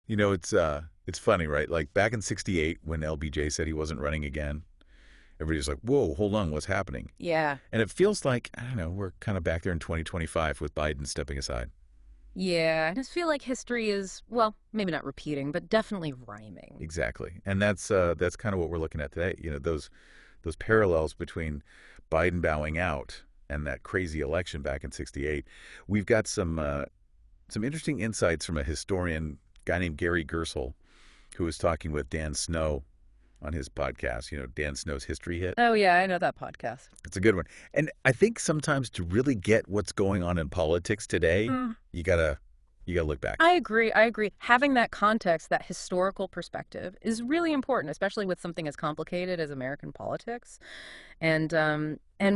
It's funny, right? Like back in '68 when LBJ said he wasn't running again, everybody's like, "Whoa, hold on, what's happening?" Yeah. And it feels like, I don't know, we're kind of back there in 2025 with Biden stepping aside. Yeah. I just feel like history is, well, maybe not repeating, but definitely rhyming. Exactly. And that's kind of what we're looking at today. Those parallels between Biden bowing out and that crazy election back in '68. We've got some interesting insights from a historian, guy named Gary Gersel, who was talking with Dan Snow on his podcast, Dan Snow's History Hit. Oh, yeah, I know that podcast. It's a good one. And I think sometimes to really get what's going on in politics today, Mm, you gotta look back. I agree. I agree. Having that context, that historical perspective is really important, especially with something as complicated as American politics. And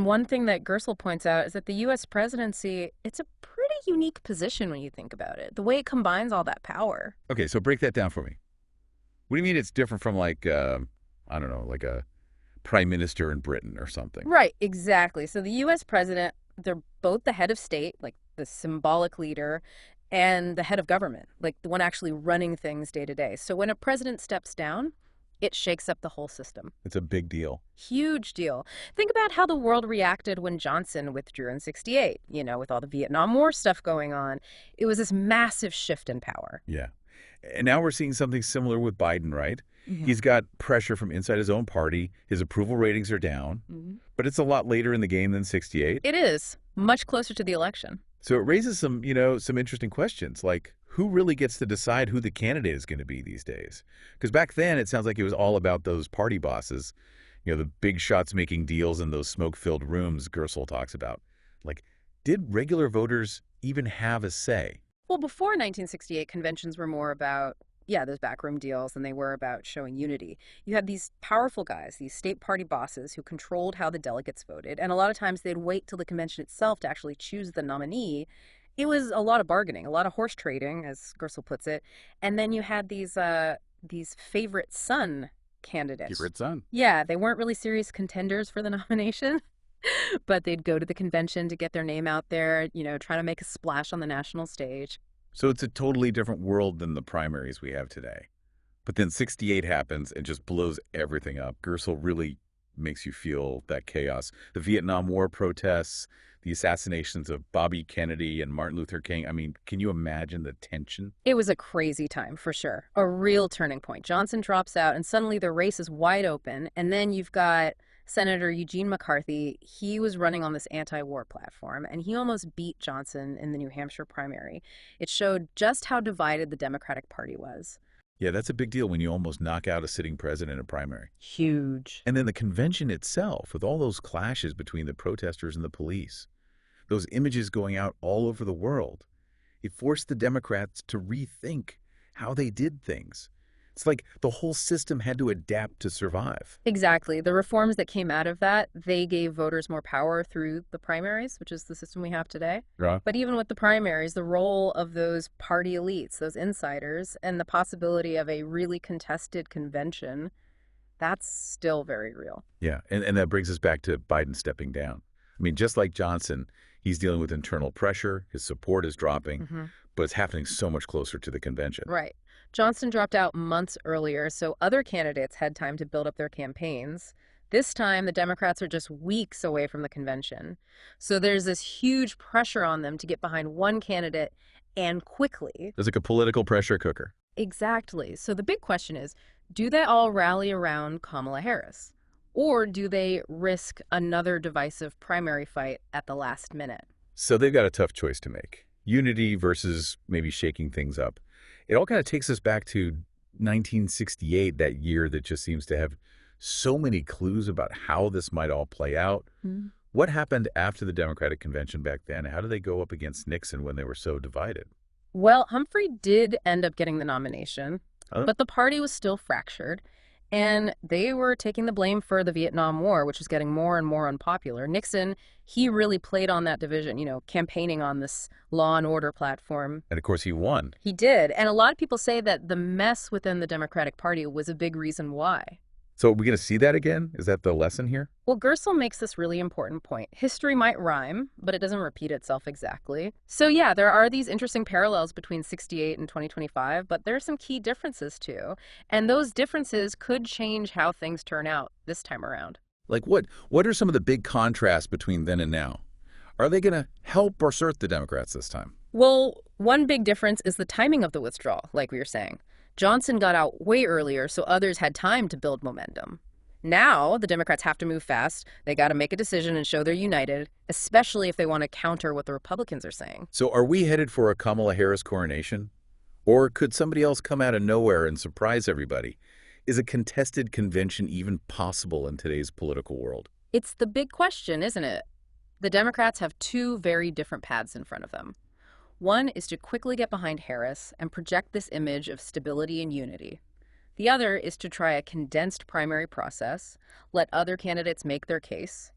one thing that Gersel points out is that the U.S. presidency, it's a pretty unique position when you think about it. The way it combines all that power. Okay, so break that down for me. What do you mean it's different from like I don't know, like a prime minister in Britain or something? Right, exactly. So the US president, they're both the head of state, like the symbolic leader, and the head of government, like the one actually running things day to day. So when a president steps down, it shakes up the whole system. It's a big deal. Huge deal. Think about how the world reacted when Johnson withdrew in '68, with all the Vietnam War stuff going on. It was this massive shift in power. Yeah. And now we're seeing something similar with Biden, right? Yeah. He's got pressure from inside his own party. His approval ratings are down, Mhm. but it's a lot later in the game than '68. It is much closer to the election. So it raises some interesting questions like who really gets to decide who the candidate is going to be these days? Because back then it sounds like it was all about those party bosses, the big shots making deals in those smoke-filled rooms Gersel talks about. Like, did regular voters even have a say? Well, before 1968, conventions were more about, yeah, those backroom deals, and they were about showing unity. You had these powerful guys, these state party bosses who controlled how the delegates voted, and a lot of times they'd wait till the convention itself to actually choose the nominee. It was a lot of bargaining, a lot of horse trading, as Gersel puts it, and then you had these favorite son candidates. Favorite son. Yeah, they weren't really serious contenders for the nomination, but they'd go to the convention to get their name out there, try to make a splash on the national stage. So it's a totally different world than the primaries we have today. But then '68 happens and just blows everything up. Gersel really makes you feel that chaos. The Vietnam War protests, the assassinations of Bobby Kennedy and Martin Luther King. I mean, can you imagine the tension? It was a crazy time for sure. A real turning point. Johnson drops out and suddenly the race is wide open. And then you've got Senator Eugene McCarthy. He was running on this anti-war platform and he almost beat Johnson in the New Hampshire primary. It showed just how divided the Democratic Party was. Yeah, that's a big deal when you almost knock out a sitting president in a primary. Huge. And then the convention itself, with all those clashes between the protesters and the police, those images going out all over the world, it forced the Democrats to rethink how they did things. It's like the whole system had to adapt to survive. Exactly. The reforms that came out of that, they gave voters more power through the primaries, which is the system we have today. Yeah. But even with the primaries, the role of those party elites, those insiders, and the possibility of a really contested convention, that's still very real. Yeah, and that brings us back to Biden stepping down. I mean, just like Johnson, he's dealing with internal pressure. His support is dropping, Hmm. but it's happening so much closer to the convention. Right. Johnson dropped out months earlier, so other candidates had time to build up their campaigns. This time, the Democrats are just weeks away from the convention. So there's this huge pressure on them to get behind one candidate and quickly. It's like a political pressure cooker. Exactly. So the big question is, do they all rally around Kamala Harris? Or do they risk another divisive primary fight at the last minute? So they've got a tough choice to make. Unity versus maybe shaking things up. It all kind of takes us back to 1968, that year that just seems to have so many clues about how this might all play out. Hmm. What happened after the Democratic Convention back then? How did they go up against Nixon when they were so divided? Well, Humphrey did end up getting the nomination, Huh? but the party was still fractured, and they were taking the blame for the Vietnam War, which was getting more and more unpopular. Nixon, he really played on that division, campaigning on this law and order platform. And of course, he won. He did, and a lot of people say that the mess within the Democratic Party was a big reason why. So are we going to see that again? Is that the lesson here? Well, Gersel makes this really important point. History might rhyme, but it doesn't repeat itself exactly. So yeah, there are these interesting parallels between 68 and 2025, but there are some key differences too. And those differences could change how things turn out this time around. Like what are some of the big contrasts between then and now? Are they going to help or hurt the Democrats this time? Well, one big difference is the timing of the withdrawal, like we were saying. Johnson got out way earlier, so others had time to build momentum. Now, the Democrats have to move fast. They got to make a decision and show they're united, especially if they want to counter what the Republicans are saying. So are we headed for a Kamala Harris coronation? Or could somebody else come out of nowhere and surprise everybody? Is a contested convention even possible in today's political world? It's the big question, isn't it? The Democrats have two very different paths in front of them. One is to quickly get behind Harris and project this image of stability and unity. The other is to try a condensed primary process, let other candidates make their case.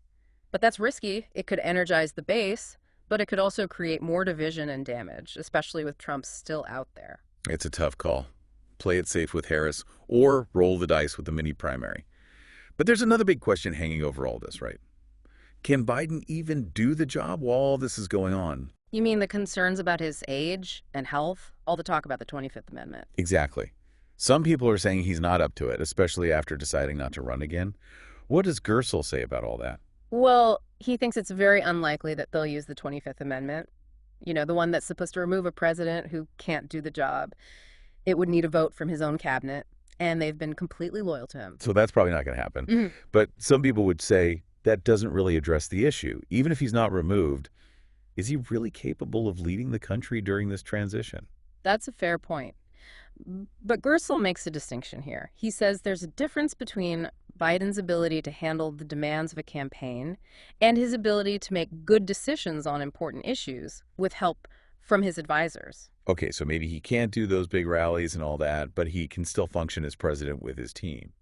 But that's risky. It could energize the base, but it could also create more division and damage, especially with Trump still out there. It's a tough call. Play it safe with Harris or roll the dice with the mini primary. But there's another big question hanging over all this, right? Can Biden even do the job while all this is going on? You mean the concerns about his age and health? All the talk about the 25th Amendment. Exactly. Some people are saying he's not up to it, especially after deciding not to run again. What does Gersel say about all that? Well, he thinks it's very unlikely that they'll use the 25th Amendment. You know, the one that's supposed to remove a president who can't do the job. It would need a vote from his own cabinet, and they've been completely loyal to him. So that's probably not going to happen. Mhm. But some people would say that doesn't really address the issue. Even if he's not removed, is he really capable of leading the country during this transition? That's a fair point. But Gersel makes a distinction here. He says there's a difference between Biden's ability to handle the demands of a campaign and his ability to make good decisions on important issues with help from his advisors. Okay, so maybe he can't do those big rallies and all that, but he can still function as president with his team.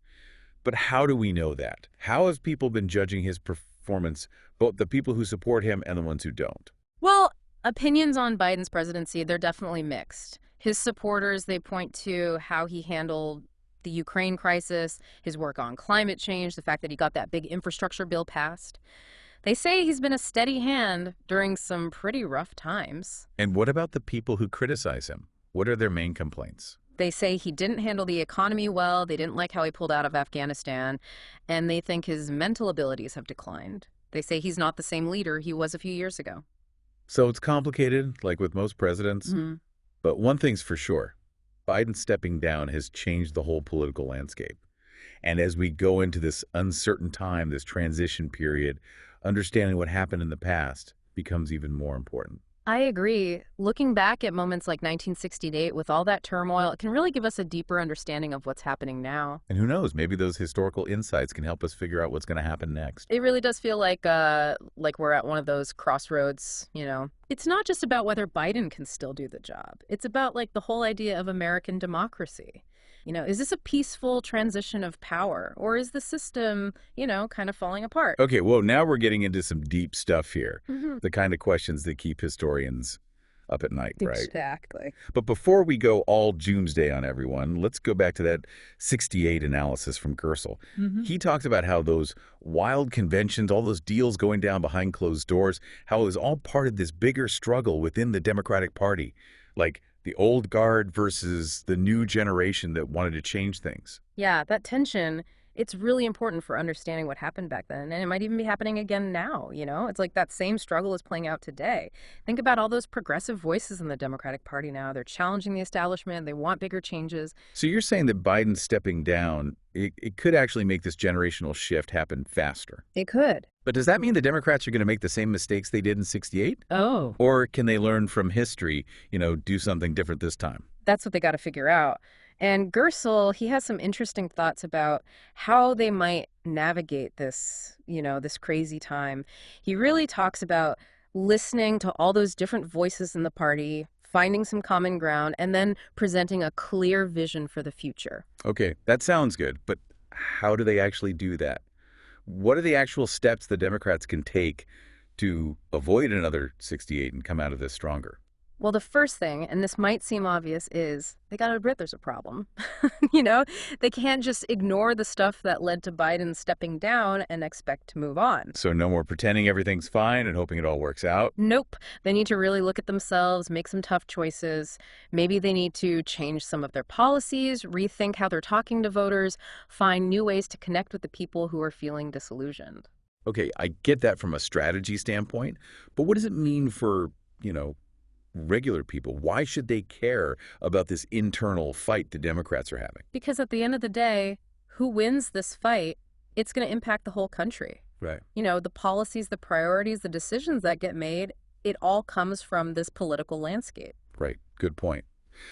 But how do we know that? How have people been judging his performance, both the people who support him and the ones who don't? Well, opinions on Biden's presidency, they're definitely mixed. His supporters, they point to how he handled the Ukraine crisis, his work on climate change, the fact that he got that big infrastructure bill passed. They say he's been a steady hand during some pretty rough times. And what about the people who criticize him? What are their main complaints? They say he didn't handle the economy well, they didn't like how he pulled out of Afghanistan, and they think his mental abilities have declined. They say he's not the same leader he was a few years ago. So it's complicated, like with most presidents. Mhm. But one thing's for sure, Biden stepping down has changed the whole political landscape. And as we go into this uncertain time, this transition period, understanding what happened in the past becomes even more important. I agree. Looking back at moments like 1968 with all that turmoil, it can really give us a deeper understanding of what's happening now. And who knows, maybe those historical insights can help us figure out what's going to happen next. It really does feel like we're at one of those crossroads, you know. It's not just about whether Biden can still do the job. It's about like the whole idea of American democracy. You know, is this a peaceful transition of power, or is the system, you know, kind of falling apart? Okay, well, now we're getting into some deep stuff here. Mhm. The kind of questions that keep historians up at night, right? Exactly. But before we go all doomsday on everyone, let's go back to that 68 analysis from Gersel. Mhm. He talked about how those wild conventions, all those deals going down behind closed doors, how it was all part of this bigger struggle within the Democratic Party. Like the old guard versus the new generation that wanted to change things. Yeah, that tension, it's really important for understanding what happened back then. And it might even be happening again now, you know? It's like that same struggle is playing out today. Think about all those progressive voices in the Democratic Party now. They're challenging the establishment. They want bigger changes. So you're saying that Biden stepping down, it could actually make this generational shift happen faster. It could. But does that mean the Democrats are going to make the same mistakes they did in 68? Oh. Or can they learn from history, do something different this time? That's what they got to figure out. And Gersel, he has some interesting thoughts about how they might navigate this, this crazy time. He really talks about listening to all those different voices in the party, finding some common ground, and then presenting a clear vision for the future. Okay, that sounds good. But how do they actually do that? What are the actual steps the Democrats can take to avoid another 68 and come out of this stronger? Well, the first thing, and this might seem obvious, is they got to admit there's a problem. They can't just ignore the stuff that led to Biden stepping down and expect to move on. So no more pretending everything's fine and hoping it all works out. Nope. They need to really look at themselves, make some tough choices. Maybe they need to change some of their policies, rethink how they're talking to voters, find new ways to connect with the people who are feeling disillusioned. Okay, I get that from a strategy standpoint, but what does it mean for, you know, regular people? Why should they care about this internal fight the Democrats are having? Because at the end of the day, who wins this fight, it's going to impact the whole country. Right. The policies, the priorities, the decisions that get made, it all comes from this political landscape. Right. Good point.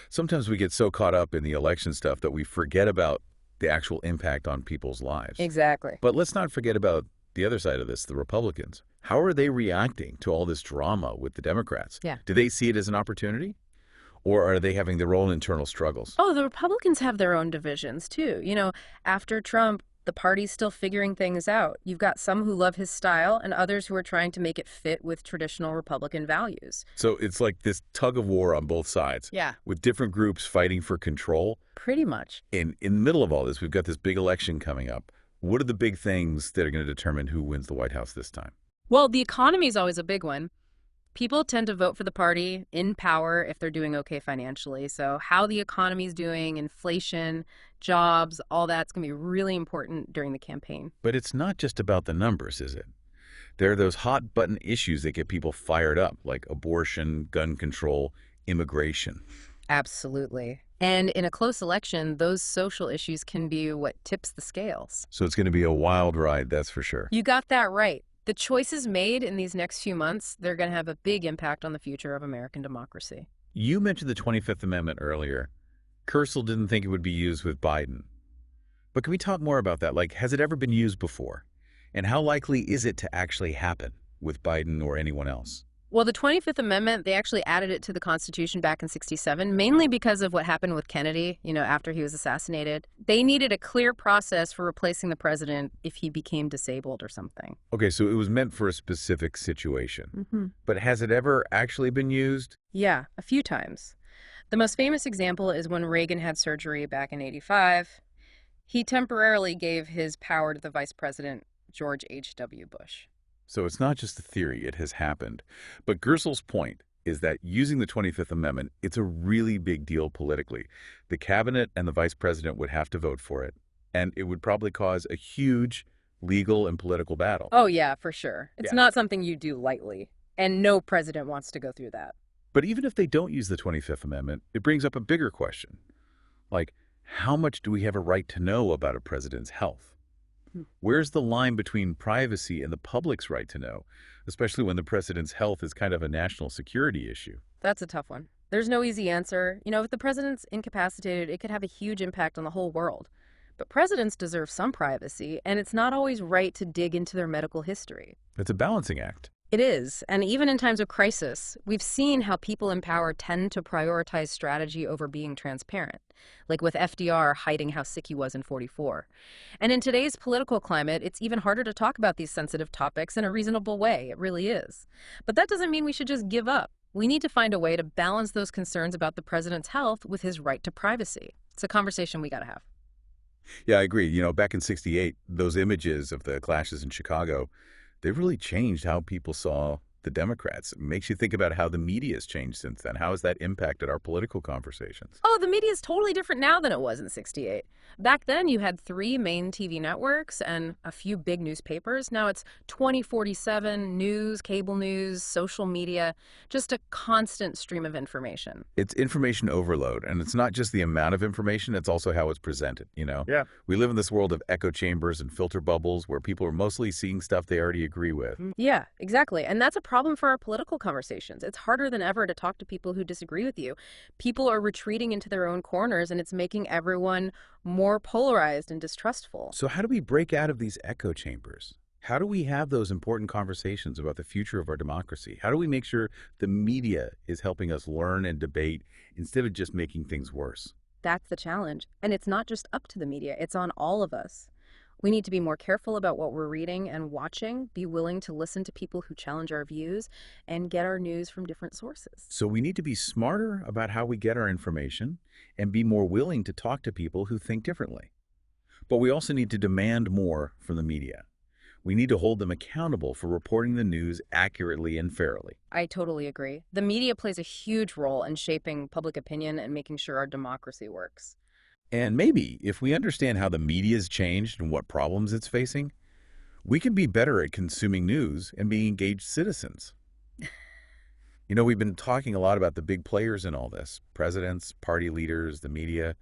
Sometimes we get so caught up in the election stuff that we forget about the actual impact on people's lives. Exactly. But let's not forget about the other side of this, the Republicans. How are they reacting to all this drama with the Democrats? Yeah. Do they see it as an opportunity? Or are they having their own internal struggles? Oh, the Republicans have their own divisions, too. After Trump, the party's still figuring things out. You've got some who love his style and others who are trying to make it fit with traditional Republican values. So it's like this tug of war on both sides. Yeah. With different groups fighting for control. Pretty much. In the middle of all this, we've got this big election coming up. What are the big things that are going to determine who wins the White House this time? Well, the economy is always a big one. People tend to vote for the party in power if they're doing okay financially. So how the economy's doing, inflation, jobs, all that's going to be really important during the campaign. But it's not just about the numbers, is it? There are those hot button issues that get people fired up, like abortion, gun control, immigration. Absolutely. And in a close election, those social issues can be what tips the scales. So it's going to be a wild ride, that's for sure. You got that right. The choices made in these next few months, they're going to have a big impact on the future of American democracy. You mentioned the 25th Amendment earlier. Kersel didn't think it would be used with Biden. But can we talk more about that? Like, has it ever been used before? And how likely is it to actually happen with Biden or anyone else? Well, the 25th Amendment, they actually added it to the Constitution back in '67, mainly because of what happened with Kennedy, after he was assassinated. They needed a clear process for replacing the president if he became disabled or something. Okay, so it was meant for a specific situation. Mm-hmm. But has it ever actually been used? Yeah, a few times. The most famous example is when Reagan had surgery back in '85. He temporarily gave his power to the vice president, George H.W. Bush. So it's not just a theory, it has happened. But Gersel's point is that using the 25th Amendment, it's a really big deal politically. The cabinet and the vice president would have to vote for it, and it would probably cause a huge legal and political battle. Oh, yeah, for sure. It's Yeah. not something you do lightly, and no president wants to go through that. But even if they don't use the 25th Amendment, it brings up a bigger question. Like, how much do we have a right to know about a president's health? Where's the line between privacy and the public's right to know, especially when the president's health is kind of a national security issue? That's a tough one. There's no easy answer. If the president's incapacitated, it could have a huge impact on the whole world. But presidents deserve some privacy, and it's not always right to dig into their medical history. It's a balancing act. It is, and even in times of crisis, we've seen how people in power tend to prioritize strategy over being transparent, like with FDR hiding how sick he was in '44. And in today's political climate, it's even harder to talk about these sensitive topics in a reasonable way. It really is. But that doesn't mean we should just give up. We need to find a way to balance those concerns about the president's health with his right to privacy. It's a conversation we got to have. Yeah, I agree. Back in '68, those images of the clashes in Chicago, they really changed how people saw the Democrats. It makes you think about how the media has changed since then. How has that impacted our political conversations? Oh, the media is totally different now than it was in '68. Back then, you had 3 main TV networks and a few big newspapers. Now it's 24/7 news, cable news, social media, just a constant stream of information. It's information overload, and it's not just the amount of information, it's also how it's presented. Yeah. We live in this world of echo chambers and filter bubbles where people are mostly seeing stuff they already agree with. Yeah, exactly. And that's a problem for our political conversations. It's harder than ever to talk to people who disagree with you. People are retreating into their own corners, and it's making everyone more polarized and distrustful. So how do we break out of these echo chambers? How do we have those important conversations about the future of our democracy? How do we make sure the media is helping us learn and debate instead of just making things worse? That's the challenge. And it's not just up to the media, it's on all of us. We need to be more careful about what we're reading and watching, be willing to listen to people who challenge our views, and get our news from different sources. So we need to be smarter about how we get our information and be more willing to talk to people who think differently. But we also need to demand more from the media. We need to hold them accountable for reporting the news accurately and fairly. I totally agree. The media plays a huge role in shaping public opinion and making sure our democracy works. And maybe if we understand how the media's changed and what problems it's facing, we can be better at consuming news and being engaged citizens. We've been talking a lot about the big players in all this, presidents, party leaders, the media.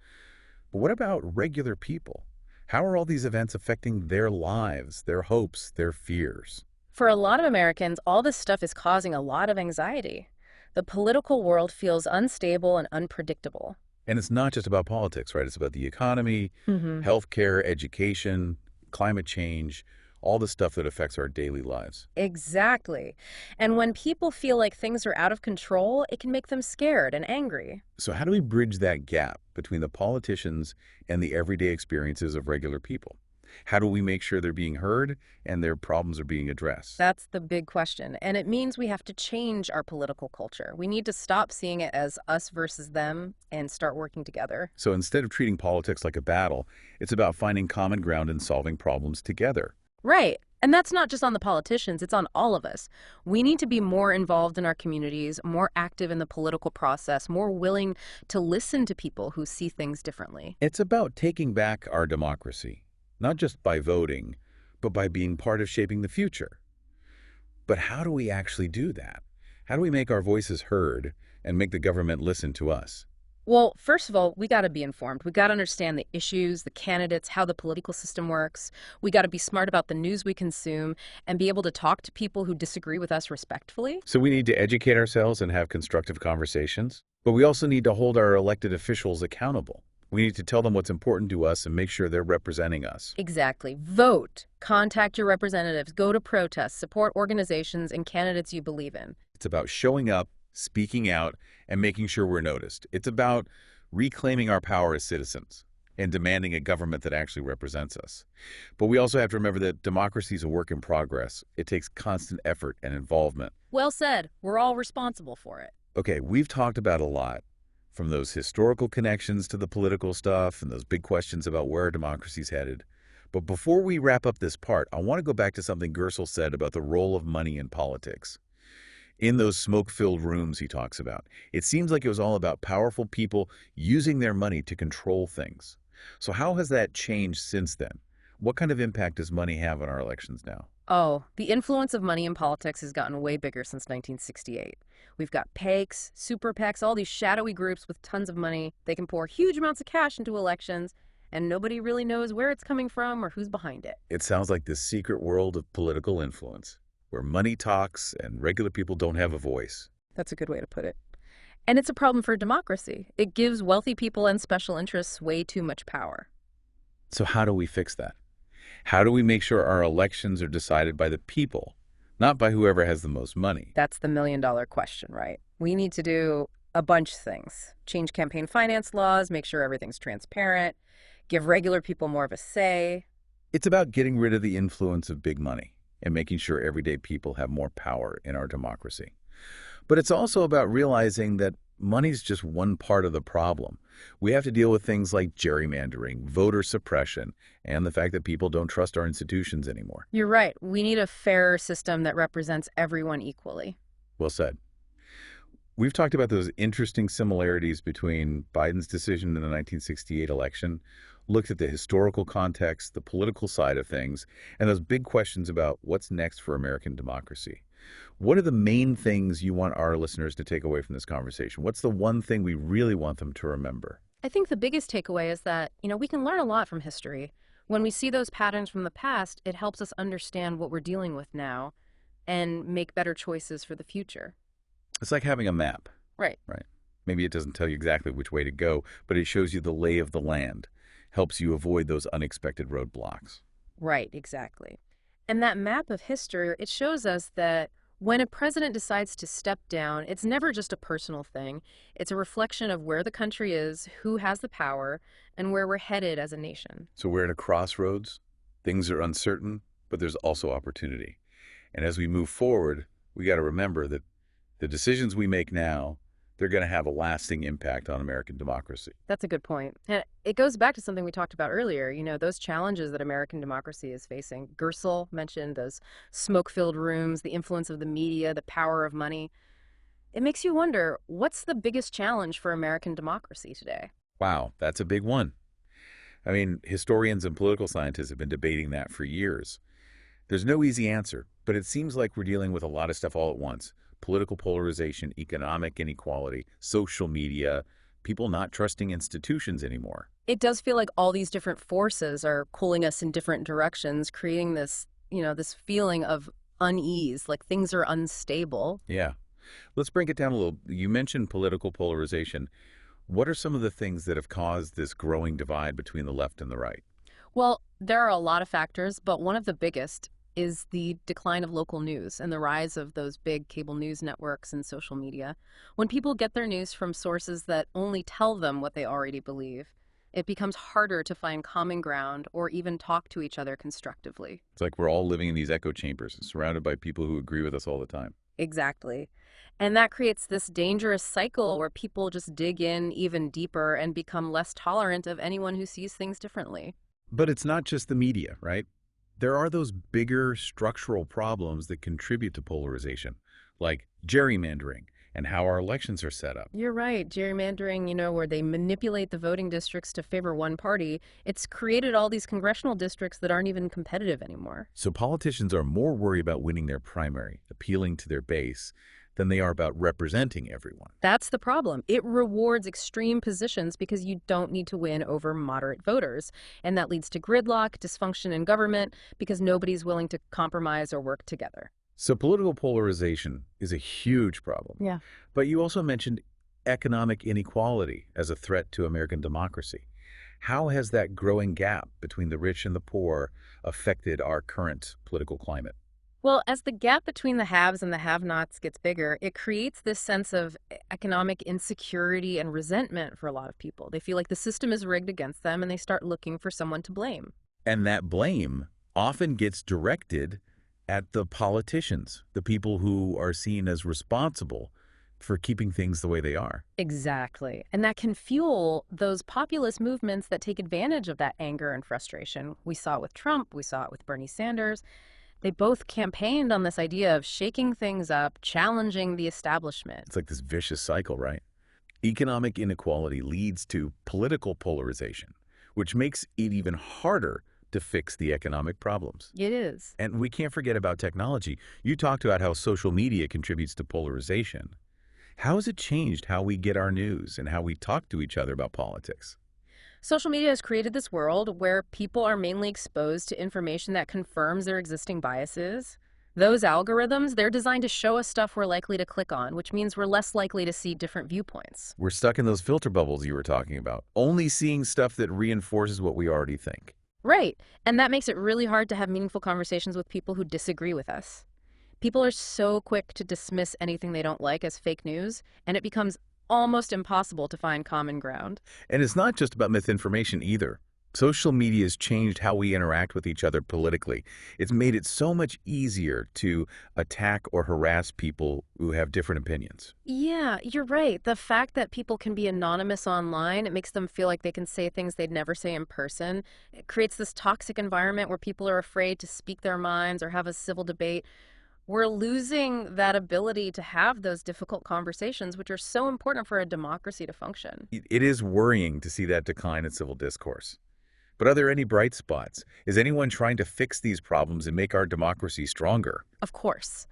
But what about regular people? How are all these events affecting their lives, their hopes, their fears? For a lot of Americans, all this stuff is causing a lot of anxiety. The political world feels unstable and unpredictable. And it's not just about politics, right? It's about the economy, Hmm. healthcare, education, climate change, all the stuff that affects our daily lives. Exactly. And when people feel like things are out of control, it can make them scared and angry. So how do we bridge that gap between the politicians and the everyday experiences of regular people? How do we make sure they're being heard and their problems are being addressed? That's the big question. And it means we have to change our political culture. We need to stop seeing it as us versus them and start working together. So instead of treating politics like a battle, it's about finding common ground and solving problems together. Right. And that's not just on the politicians, it's on all of us. We need to be more involved in our communities, more active in the political process, more willing to listen to people who see things differently. It's about taking back our democracy, not just by voting, but by being part of shaping the future. But how do we actually do that? How do we make our voices heard and make the government listen to us? Well, first of all, we got to be informed. We got to understand the issues, the candidates, how the political system works. We got to be smart about the news we consume and be able to talk to people who disagree with us respectfully. So we need to educate ourselves and have constructive conversations, but we also need to hold our elected officials accountable. We need to tell them what's important to us and make sure they're representing us. Exactly. Vote. Contact your representatives. Go to protests. Support organizations and candidates you believe in. It's about showing up, speaking out, and making sure we're noticed. It's about reclaiming our power as citizens and demanding a government that actually represents us. But we also have to remember that democracy is a work in progress. It takes constant effort and involvement. Well said. We're all responsible for it. Okay, we've talked about a lot, from those historical connections to the political stuff and those big questions about where our democracy's headed. But before we wrap up this part, I want to go back to something Gersel said about the role of money in politics. In those smoke-filled rooms he talks about, it seems like it was all about powerful people using their money to control things. So how has that changed since then? What kind of impact does money have on our elections now? Oh, the influence of money in politics has gotten way bigger since 1968. We've got PACs, super PACs, all these shadowy groups with tons of money. They can pour huge amounts of cash into elections, and nobody really knows where it's coming from or who's behind it. It sounds like this secret world of political influence, where money talks and regular people don't have a voice. That's a good way to put it. And it's a problem for democracy. It gives wealthy people and special interests way too much power. So how do we fix that? How do we make sure our elections are decided by the people, not by whoever has the most money? That's the million-dollar question, right? We need to do a bunch of things. Change campaign finance laws, make sure everything's transparent, give regular people more of a say. It's about getting rid of the influence of big money and making sure everyday people have more power in our democracy. But it's also about realizing that money's just one part of the problem. We have to deal with things like gerrymandering, voter suppression, and the fact that people don't trust our institutions anymore. You're right. We need a fairer system that represents everyone equally. Well said. We've talked about those interesting similarities between Biden's decision in the 1968 election, looked at the historical context, the political side of things, and those big questions about what's next for American democracy. What are the main things you want our listeners to take away from this conversation? What's the one thing we really want them to remember? I think the biggest takeaway is that, we can learn a lot from history. When we see those patterns from the past, it helps us understand what we're dealing with now and make better choices for the future. It's like having a map. Right. Right. Maybe it doesn't tell you exactly which way to go, but it shows you the lay of the land, helps you avoid those unexpected roadblocks. Right, exactly. And that map of history, it shows us that when a president decides to step down, it's never just a personal thing. It's a reflection of where the country is, who has the power, and where we're headed as a nation. So we're at a crossroads. Things are uncertain, but there's also opportunity. And as we move forward, we got to remember that the decisions we make now, they're going to have a lasting impact on American democracy. That's a good point. And it goes back to something we talked about earlier, those challenges that American democracy is facing. Gersel mentioned those smoke-filled rooms, the influence of the media, the power of money. It makes you wonder, what's the biggest challenge for American democracy today? Wow, that's a big one. I mean, historians and political scientists have been debating that for years. There's no easy answer, but it seems like we're dealing with a lot of stuff all at once. Political polarization, economic inequality, social media, people not trusting institutions anymore. It does feel like all these different forces are pulling us in different directions, creating this feeling of unease, like things are unstable. Yeah. Let's break it down a little. You mentioned political polarization. What are some of the things that have caused this growing divide between the left and the right? Well, there are a lot of factors, but one of the biggest is the decline of local news and the rise of those big cable news networks and social media. When people get their news from sources that only tell them what they already believe, it becomes harder to find common ground or even talk to each other constructively. It's like we're all living in these echo chambers, surrounded by people who agree with us all the time. Exactly. And that creates this dangerous cycle where people just dig in even deeper and become less tolerant of anyone who sees things differently. But it's not just the media, right? There are those bigger structural problems that contribute to polarization, like gerrymandering and how our elections are set up. You're right. Gerrymandering, where they manipulate the voting districts to favor one party, it's created all these congressional districts that aren't even competitive anymore. So politicians are more worried about winning their primary, appealing to their base, than they are about representing everyone. That's the problem. It rewards extreme positions because you don't need to win over moderate voters. And that leads to gridlock, dysfunction in government, because nobody's willing to compromise or work together. So political polarization is a huge problem. Yeah. But you also mentioned economic inequality as a threat to American democracy. How has that growing gap between the rich and the poor affected our current political climate? Well, as the gap between the haves and the have-nots gets bigger, it creates this sense of economic insecurity and resentment for a lot of people. They feel like the system is rigged against them and they start looking for someone to blame. And that blame often gets directed at the politicians, the people who are seen as responsible for keeping things the way they are. Exactly. And that can fuel those populist movements that take advantage of that anger and frustration. We saw it with Trump, we saw it with Bernie Sanders. They both campaigned on this idea of shaking things up, challenging the establishment. It's like this vicious cycle, right? Economic inequality leads to political polarization, which makes it even harder to fix the economic problems. It is. And we can't forget about technology. You talked about how social media contributes to polarization. How has it changed how we get our news and how we talk to each other about politics? Social media has created this world where people are mainly exposed to information that confirms their existing biases. Those algorithms, they're designed to show us stuff we're likely to click on, which means we're less likely to see different viewpoints. We're stuck in those filter bubbles you were talking about, only seeing stuff that reinforces what we already think. Right. And that makes it really hard to have meaningful conversations with people who disagree with us. People are so quick to dismiss anything they don't like as fake news, and it becomes almost impossible to find common ground. And it's not just about misinformation either. Social media has changed how we interact with each other politically. It's made it so much easier to attack or harass people who have different opinions. Yeah, you're right. The fact that people can be anonymous online, it makes them feel like they can say things they'd never say in person. It creates this toxic environment where people are afraid to speak their minds or have a civil debate. We're losing that ability to have those difficult conversations, which are so important for a democracy to function. It is worrying to see that decline in civil discourse. But are there any bright spots? Is anyone trying to fix these problems and make our democracy stronger? Of course,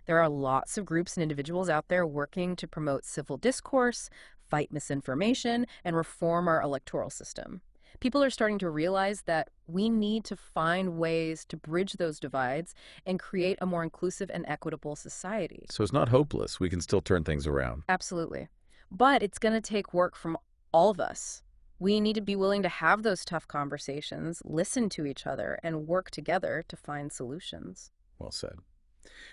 there are lots of groups and individuals out there working to promote civil discourse, fight misinformation, and reform our electoral system. People are starting to realize that we need to find ways to bridge those divides and create a more inclusive and equitable society. So it's not hopeless. We can still turn things around. Absolutely. But it's going to take work from all of us. We need to be willing to have those tough conversations, listen to each other, and work together to find solutions. Well said.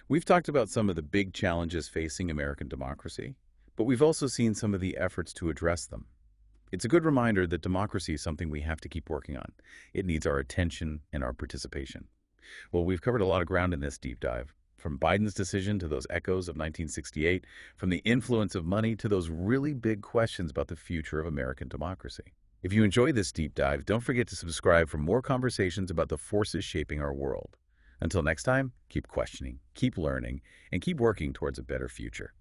We've talked about some of the big challenges facing American democracy, but we've also seen some of the efforts to address them. It's a good reminder that democracy is something we have to keep working on. It needs our attention and our participation. Well, we've covered a lot of ground in this deep dive. From Biden's decision to those echoes of 1968, from the influence of money to those really big questions about the future of American democracy. If you enjoyed this deep dive, don't forget to subscribe for more conversations about the forces shaping our world. Until next time, keep questioning, keep learning, and keep working towards a better future.